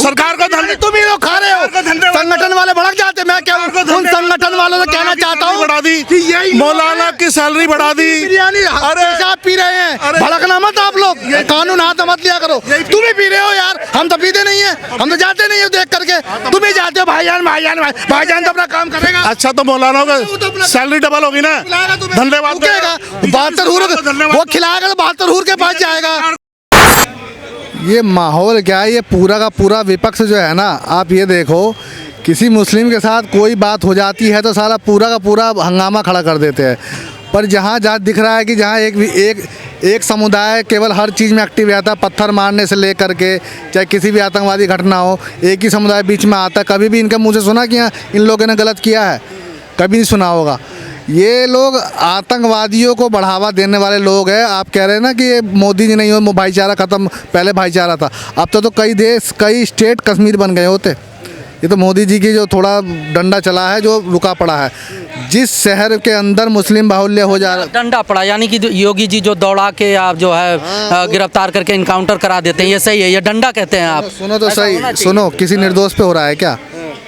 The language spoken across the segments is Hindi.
सरकार को धंधे तुम ही लोग खा रहे हो, संगठन वाले भड़क जाते। मैं क्या उन संगठन वालों से कहना चाहता हूँ बढ़ा दी, मौलाना की सैलरी बढ़ा दी। बिरयानी आप पी रहे हैं, भड़कना मत आप लोग, कानून हाथ मत लिया करो। तुम ही पी रहे हो यार, हम तो पीते नहीं है, हम तो जाते नहीं हो देख करके। तुम ही जाते हो भाईजान भाईजान भाईजान तो अपना काम करेगा। अच्छा तो मौलाना का सैलरी डबल होगी ना, धन्यवाद। 72 हूर वो खिलाएगा तो 72 हूर के पास जाएगा। ये माहौल क्या है, ये पूरा का पूरा विपक्ष जो है ना, आप ये देखो किसी मुस्लिम के साथ कोई बात हो जाती है तो सारा पूरा का पूरा हंगामा खड़ा कर देते हैं। पर जहाँ दिख रहा है कि जहाँ एक समुदाय केवल हर चीज़ में एक्टिव रहता है, पत्थर मारने से लेकर के चाहे किसी भी आतंकवादी घटना हो, एक ही समुदाय बीच में आता है। कभी भी इनके मुँह से सुना कि इन लोगों ने गलत किया है? कभी नहीं सुना होगा। ये लोग आतंकवादियों को बढ़ावा देने वाले लोग हैं। आप कह रहे हैं ना कि ये मोदी जी नहीं हो, भाईचारा ख़त्म, पहले भाईचारा था, अब तो कई देश कई स्टेट कश्मीर बन गए होते। ये तो मोदी जी की जो थोड़ा डंडा चला है, जो रुका पड़ा है। जिस शहर के अंदर मुस्लिम बाहुल्य हो जा रहा, डंडा पड़ा यानी कि योगी जी जो दौड़ा के आप जो है गिरफ्तार करके इनकाउंटर करा देते हैं, ये सही है? ये डंडा कहते हैं आप? सुनो तो सही, सुनो, किसी निर्दोष पे हो रहा है क्या?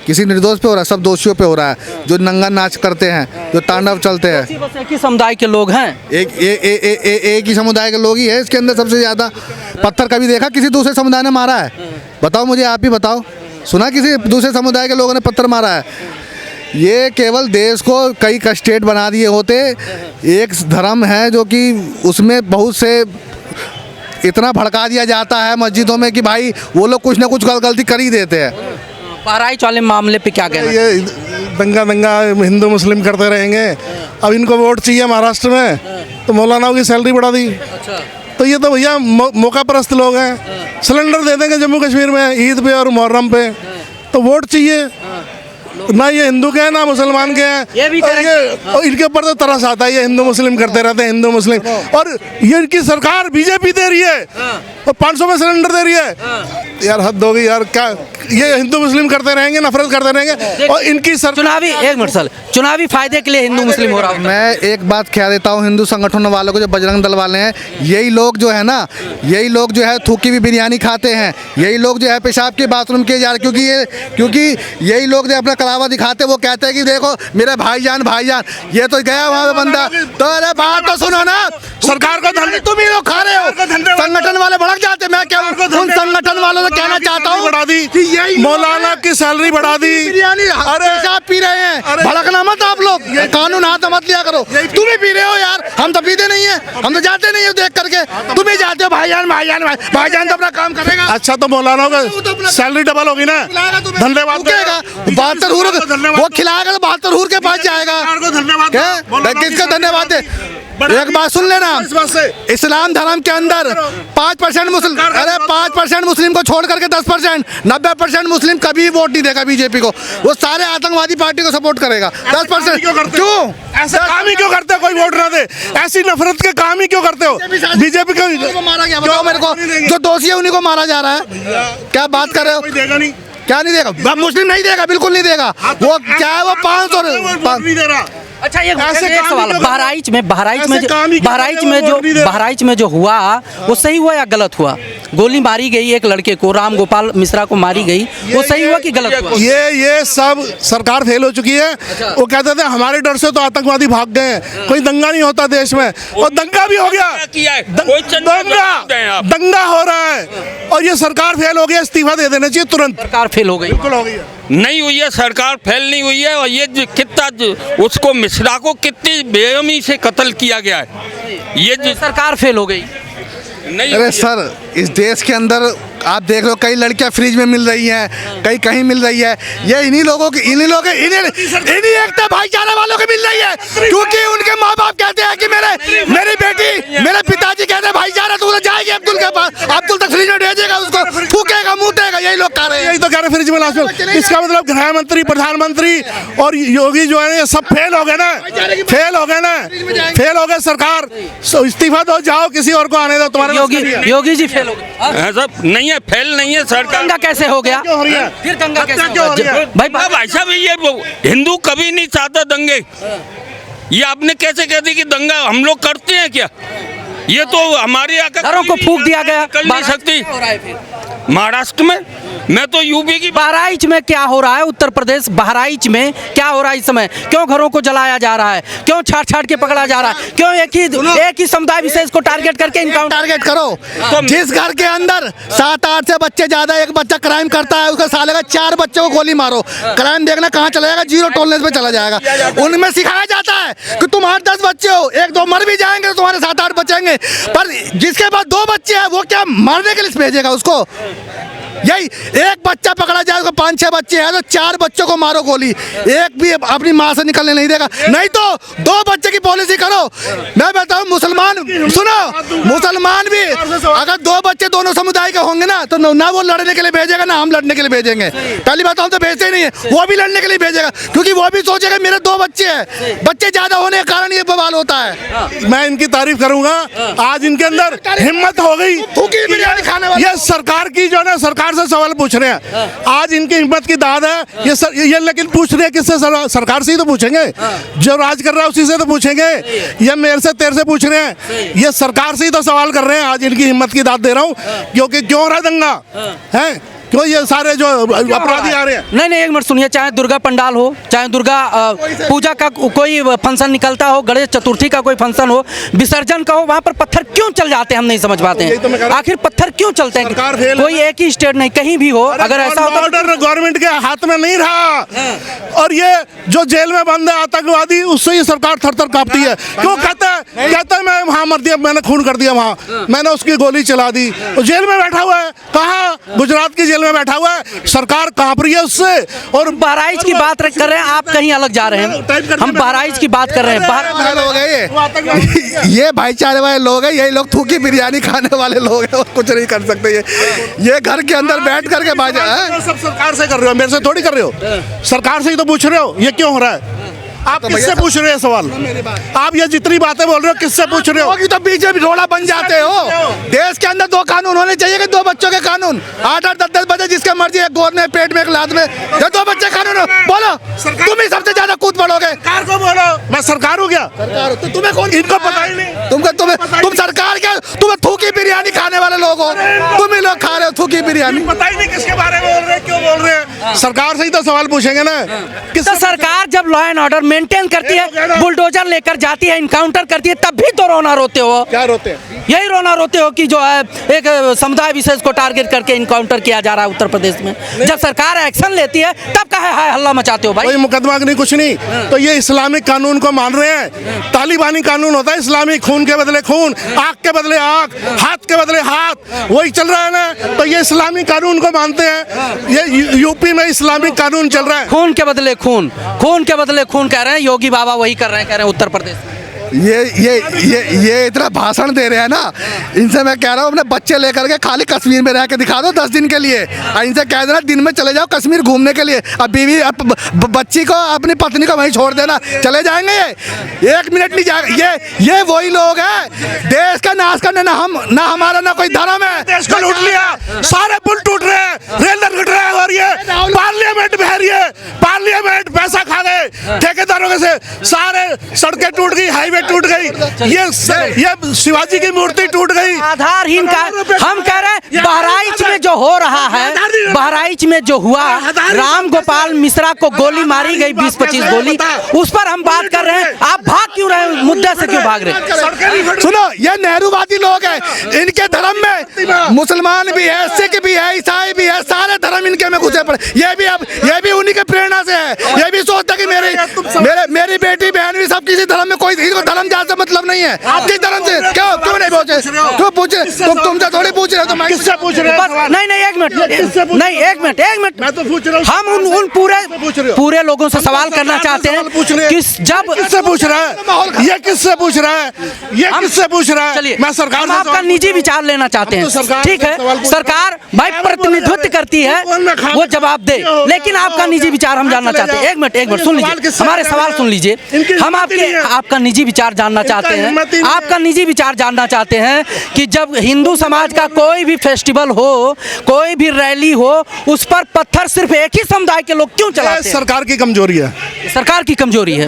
किसी निर्दोष पे हो रहा है? सब दोषियों पे हो रहा है, जो नंगा नाच करते हैं, जो तांडव चलते हैं। बस एक ही समुदाय के लोग हैं, एक ही समुदाय के लोग ही है इसके अंदर सबसे ज़्यादा। पत्थर कभी देखा किसी दूसरे समुदाय ने मारा है? बताओ मुझे, आप ही बताओ, सुना किसी दूसरे समुदाय के लोगों ने पत्थर मारा है? ये केवल देश को कई स्टेट बना दिए होते। एक धर्म है जो कि उसमें बहुत से इतना भड़का दिया जाता है मस्जिदों में कि भाई वो लोग कुछ ना कुछ गलती कर ही देते हैं। बहराइच वाले मामले पे क्या कहना? ये दंगा हिंदू मुस्लिम करते रहेंगे। अब इनको वोट चाहिए महाराष्ट्र में, तो मौलाना की सैलरी बढ़ा दी। अच्छा, तो ये तो भैया मौका परस्त लोग हैं। सिलेंडर दे देंगे जम्मू कश्मीर में ईद पे और मुहर्रम पे, तो वोट चाहिए ना। ये हिंदू के हैं ना मुसलमान के हैं, ये भी और इनके ऊपर तो तरस आता है। ये हिंदू मुस्लिम करते रहते हैं, हिंदू मुस्लिम, और ये इनकी सरकार बीजेपी दे रही है और 500 में सिलेंडर दे रही है। यार हद हो गई यार। क्या ये हिंदू मुस्लिम करते रहेंगे, नफरत करते रहेंगे, और इनकी चुनावी एक मिनट सर, चुनावी फायदे के लिए हिंदू मुस्लिम हो रहा है। मैं एक बात कह देता हूँ, हिंदू संगठनों वालों को, जो बजरंग दल वाले हैं, यही लोग जो है ना, यही लोग जो है थूकी भी बिरयानी खाते हैं। यही लोग जो है पेशाब के बाथरूम किए जा रहे, क्योंकि यही लोग जो अपना कलावा दिखाते, वो कहते हैं कि देखो मेरे भाईजान भाईजान। ये तो गया वहाँ पे बंदा, तो अरे बात तो सुनो ना, सरकार को धंधे, तुम ही लोग खा रहे हो, संगठन वाले भड़क जाते। मैं क्या उन संगठन वालों से कहना चाहता हूँ, बढ़ा दी, मौलाना की सैलरी बढ़ा दी। बिरयानी आप पी रहे हैं, भड़कना मत आप लोग, कानून हाथ मत लिया करो। तुम ही पी रहे हो यार, हम तो पीते नहीं है, हम तो जाते नहीं हो देख करके। तुम ही जाते हो भाईजान भाईजान भाईजान तो अपना काम करेगा। अच्छा तो मौलाना का सैलरी डबल होगी ना, धन्यवाद। 72 हूर वो खिलाएगा तो 72 हूर के पास जाएगा। किसका धन्यवाद है? एक बात सुन लेना, इस्लाम धर्म के अंदर 5% मुस्लिम, अरे 5% मुस्लिम को छोड़ करके 10%, 90% मुस्लिम कभी वोट नहीं देगा बीजेपी को। वो सारे आतंकवादी पार्टी को सपोर्ट करेगा। 10% क्यों? ऐसे काम ही क्यों करते हो? कोई वोट ना दे, ऐसी नफरत के काम ही क्यों करते हो? बीजेपी को मारा गया, बताओ मेरे को, जो दोषी है उन्हीं को मारा जा रहा है। क्या बात कर रहे हो? देगा नहीं, क्या नहीं देगा? मुस्लिम नहीं देगा, बिल्कुल नहीं देगा। वो क्या है, वो 500 नहीं दे रहा। अच्छा, ये ऐसे एक सवाल, बहराइच में जो हुआ वो सही हुआ या गलत हुआ? गोली मारी गई एक लड़के को, राम गोपाल मिश्रा को मारी गई, वो सही हुआ कि गलत हुआ? ये सब सरकार फेल हो चुकी है। वो कहते थे हमारे डर से तो आतंकवादी भाग गए हैं, कोई दंगा नहीं होता देश में, और दंगा भी हो गया। दंगा हो रहा है और ये सरकार फेल हो गया, इस्तीफा दे देना चाहिए तुरंत। सरकार फेल हो गई? बिल्कुल हो गई है। नहीं हुई है, सरकार फेल नहीं हुई है। और ये कितना उसको मिश्रा को कितनी बेरहमी से कत्ल किया गया है, ये सरकार फेल हो गई। नहीं, अरे सर, इस देश के अंदर आप देख लो कई लड़कियां फ्रिज में मिल रही हैं, कई कहीं मिल रही है। ये इन्हीं एकता भाईचारा वालों को मिल रही है, क्योंकि उनके माँ बाप कहते हैं कि मेरी बेटी, मेरे पिताजी कहते हैं भाईचारा, तो जाएगी अब्दुल के पास, अब्दुल तक फ्रिज में भेजेगा, उसको फूकेगा मुँह, यही लोग कह रहे हैं। यही तो कह रहे फ्रिज में लास्ट में। इसका मतलब गृह मंत्री, प्रधानमंत्री और योगी जो है ये सब फेल हो गए ना, फेल हो गए सरकार। इस्तीफा दो, जाओ किसी और को आने दो। तुम्हारे योगी जी फेल हो गए? सब नहीं है, फेल नहीं है सरकार। दंगा कैसे हो गया? फिर दंगा कैसे हो गया? भाई साहब, ये हिंदू कभी नहीं चाहता दंगे। ये आपने कैसे कह दी कि दंगा हम लोग करते हैं क्या? ये तो हमारे यहाँ घरों को फूंक दिया गया। कर नहीं सकती हो रहा है फिर महाराष्ट्र में। मैं तो यूपी की बहराइच में क्या हो रहा है, उत्तर प्रदेश बहराइच में क्या हो रहा है इस समय? क्यों घरों को जलाया जा रहा है? क्यों छाट छाट के पकड़ा जा रहा है? क्यों एक ही समुदाय विशेष को टारगेट करके इनकाउंटर? टारगेट करो। जिस घर के अंदर 7-8 से बच्चे ज्यादा, एक बच्चा क्राइम करता है, उसका साले का 4 बच्चों को गोली मारो, क्राइम देखना कहाँ चला जाएगा? जीरो टॉलरेंस पे चला जाएगा। उनमें सिखाया जाता है कि तुम 8-10 बच्चे हो, 1-2 मर भी जाएंगे तो तुम्हारे 7-8 बचेंगे, पर जिसके पास 2 बच्चे हैं वो क्या मारने के लिए भेजेगा उसको? यही एक बच्चा पकड़ा जाए, उसको 5-6 बच्चे हैं तो 4 बच्चों को मारो गोली, एक भी अपनी माँ से निकलने नहीं देगा। नहीं तो 2 बच्चे की पॉलिसी करो। मैं बताऊं, मुसलमान सुनो, मुसलमान भी अगर 2 बच्चे दोनों समुदाय के होंगे ना तो ना वो लड़ने के लिए भेजेगा ना हम लड़ने के लिए भेजेंगे। पहली बात हम तो भेजते ही नहीं है, वो भी लड़ने के लिए भेजेगा, क्योंकि वो भी सोचेगा मेरे 2 बच्चे हैं। बच्चे ज्यादा होने के कारण ये बवाल होता है। मैं इनकी तारीफ करूंगा, आज इनके अंदर हिम्मत हो गई। भूखी बिरयानी खाने वाले ये सरकार की जो है, सरकार से सवाल पूछ रहे हैं, आज इनकी हिम्मत की दाद है। ये लेकिन पूछ रहे हैं किससे? सरकार से ही तो पूछेंगे, जो राज कर रहा है उसी से तो पूछेंगे। ये मेरे से तेरे से पूछ रहे हैं, ये सरकार से ही तो सवाल कर रहे हैं। आज इनकी हिम्मत की दाद दे रहा हूँ, क्योंकि क्यों हो रहा दंगा है, क्यों ये सारे जो अपराधी आ रहे हैं? नहीं एक मिनट सुनिए, चाहे दुर्गा पंडाल हो, चाहे दुर्गा पूजा का कोई फंक्शन निकलता हो, गणेश चतुर्थी का कोई फंक्शन हो, विसर्जन का हो, वहाँ पर पत्थर क्यों चल जाते हैं? हम नहीं समझ पाते हैं आखिर पत्थर क्यों चलते हैं? कोई एक ही स्टेट नहीं, कहीं भी हो, अगर ऐसा होता ऑर्डर गवर्नमेंट के हाथ में नहीं रहा, और ये जो जेल में बंद है आतंकवादी, उससे ही सरकार थर-थर कांपती है। क्यों? कहता है मैं वहाँ मर दिया, मैंने खून कर दिया, वहाँ मैंने उसकी गोली चला दी, जेल में बैठा हुआ है। कहाँ? गुजरात की जेल में बैठा हुआ है, सरकार कांप रही है उससे। और बहराइच की बात कर रहे हैं, आप कहीं अलग जा रहे हैं, हम बहराइच की बात कर रहे हैं। लोग हैं ये भाईचारे वाले लोग हैं, यही लोग थूकी बिरयानी खाने वाले लोग हैं, और कुछ नहीं कर सकते। ये घर के अंदर बैठ करके बाजा है। सब सरकार से कर रहे हो, मेरे से थोड़ी कर रहे हो, सरकार से ही तो पूछ रहे हो ये क्यों हो रहा है। आप किससे पूछ रहे हैं सवाल? आप ये जितनी बातें बोल रहे हो किससे पूछ रहे हो? तो बीजेपी रोड़ा बन जाते हो। देश के अंदर 2 कानून होने चाहिए कि 2 बच्चों के कानून, 8-8, 10-10 बच्चे जिसके मर्जी, एक गोद में, पेट में, एक लात में, ये 2 बच्चे कानून हो। बोलो, तुम ही सबसे ज्यादा कूद पड़ोगे। सरकार को बोलो, मैं सरकार हूँ क्या? तो तुम्हें कौन? इनको पता ही नहीं। तुम सरकार क्या? तुम्हें थूकी बिरयानी खाने वाले लोग हो, तुम ही लोग खा रहे हो थूकी बिरयानी। पता ही नहीं किसके बारे में बोल रहे हैं, क्यों बोल रहे हैं। सरकार से ही तो सवाल पूछेंगे ना। तो सरकार जब लॉ एंड ऑर्डर मेंटेन करती है, बुलडोजर लेकर जाती है, इनकाउंटर करती है, तब भी तो रोना रोते हो। क्या रोते हैं? यही रोना रोते हो कि जो है एक समुदाय विशेष को टारगेट करके इनकाउंटर किया जा रहा है उत्तर प्रदेश में। जब सरकार एक्शन लेती है तब कहे हाय हल्ला मचाते हो भाई। कोई मुकदमा नहीं, कुछ नहीं। तो ये इस्लामिक कानून को मान रहे हैं। तालिबानी कानून होता है इस्लामिक, खून के बदले खून, आंख के बदले आंख, हाथ के बदले हाथ, वही चल रहा है ना। तो ये इस्लामिक कानून को मानते हैं। ये यूपी में इस्लामिक कानून चल रहा है। खून के बदले खून, खून के बदले खून कह रहे हैं योगी बाबा, वही कर रहे हैं, कह रहे हैं उत्तर प्रदेश में। ये इतना भाषण दे रहे हैं ना, इनसे मैं कह रहा हूँ अपने बच्चे लेकर के खाली कश्मीर में रह के दिखा दो 10 दिन के लिए, और इनसे कह देना दिन में चले जाओ कश्मीर घूमने के लिए। अब बीवी बच्ची को, अपनी पत्नी को वहीं छोड़ देना, चले जाएंगे। ये 1 मिनट नहीं जाएगा। ये वही लोग हैं देश का नाश करने, ना हमारा ना कोई धर्म है। देश को लूट लिया, सारे पुल टूट रहे हैं, रेल टूट रहे हैं, और ये पार्लियामेंट बह रही है, पार्लियामेंट पैसा खा गए ठेकेदारों के से, सारे सड़कें टूट गई, हाईवे टूट गई, ये शिवाजी की मूर्ति टूट गई। आधारहीन का हम कह रहे हैं। बहराइच में जो हो रहा है, बहराइच में जो हुआ, राम गोपाल मिश्रा को गोली मारी गई, 20-25 गोली, उस पर हम बात कर रहे हैं। आप भाग क्यों रहे हैं? मुद्दे से क्यों भाग रहे हैं? सुनो, ये नेहरूवादी लोग हैं, इनके धर्म में मुसलमान भी है, सिख भी है, ईसाई भी है, सारे धर्म इनके में घुसे पड़े। ये भी उन्हीं के प्रेरणा से है। ये भी सोचता कि मेरी बेटी बहन भी सब किसी धर्म में, कोई धर्म जात से मतलब नहीं है। किस धर्म से? क्यों नहीं पूछे? क्यों पूछे? तुमसे थोड़ी पूछ रहे हो, तो मैं किससे पूछ रहे हो? नहीं एक मिनट, नहीं एक मिनट, मैं तो पूछ रहा हूँ। हम उन पूरे लोगों से सवाल करना चाहते हैं कि जब किससे पूछ रहा है? ये किससे पूछ रहा है? ये किससे पूछ रहा है? चलिए, मैं सरकार हम आपका निजी विचार लेना चाहते हैं। ठीक है, सरकार भाई प्रतिनिधित्व करती है, वो जवाब दे, लेकिन आपका निजी विचार हम जानना चाहते हैं। एक मिनट सुन लीजिए, हमारे सवाल सुन लीजिए हम आपका निजी विचार जानना चाहते हैं, आपका निजी विचार जानना चाहते हैं कि जब हिंदू समाज का कोई भी फेस्टिवल हो, कोई भी रैली हो, उस पर पत्थर सिर्फ एक ही समुदाय के लोग क्यों चलाते हैं? सरकार की कमजोरी है, सरकार की कमजोरी है।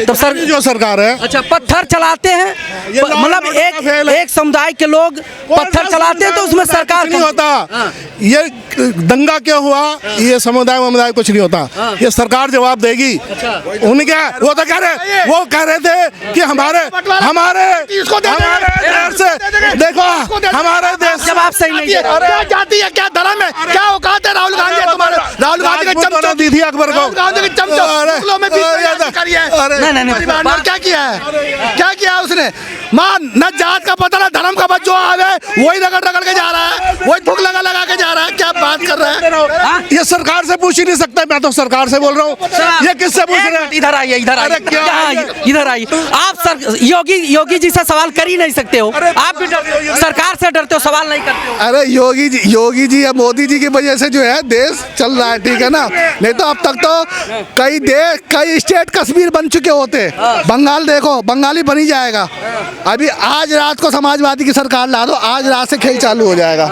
तो जो सरकार है, अच्छा, पत्थर चलाते हैं, मतलब एक समुदाय के लोग पत्थर चलाते हैं, तो उसमें सरकार नहीं होता। ये दंगा क्यों हुआ, ये समुदाय कुछ नहीं होता, ये सरकार जवाब देगी। उन्हें क्या, वो तो कह रहे थे कि हमारे देश से देखो, हमारे देश जवाब सही नहीं है। क्या जाति है, क्या धर्म है, क्या औकात है राहुल गांधी है तुम्हारे? राहुल गांधी के चमचो दी थी अकबर को, राहुल गांधी के चमचो मुगलों में क्या किया है, क्या किया उसने? मां न जात का पता ना धर्म का, जो आवे वही रगड़ के जा रहा है, वही थूक लगा के जा रहा है। क्या बात कर रहा है? ये सरकार से पूछ ही नहीं सकता, मैं तो सरकार से बोल रहा हूँ, ये किससे पूछ रहे हैं? इधर आइए, इधर आइए, इधर आइए। आप योगी जी से सवाल कर ही नहीं सकते हो, आप भी सरकार से डरते हो, सवाल नहीं करते हो। अरे योगी जी या मोदी जी की वजह से जो है देश चल रहा है, ठीक है ना? नहीं तो अब तक तो कई स्टेट कश्मीर बन चुके होते। बंगाल देखो, बंगाली बन ही जाएगा। अभी आज रात को समाजवादी की सरकार ला दो, आज रात से खेल चालू हो जाएगा।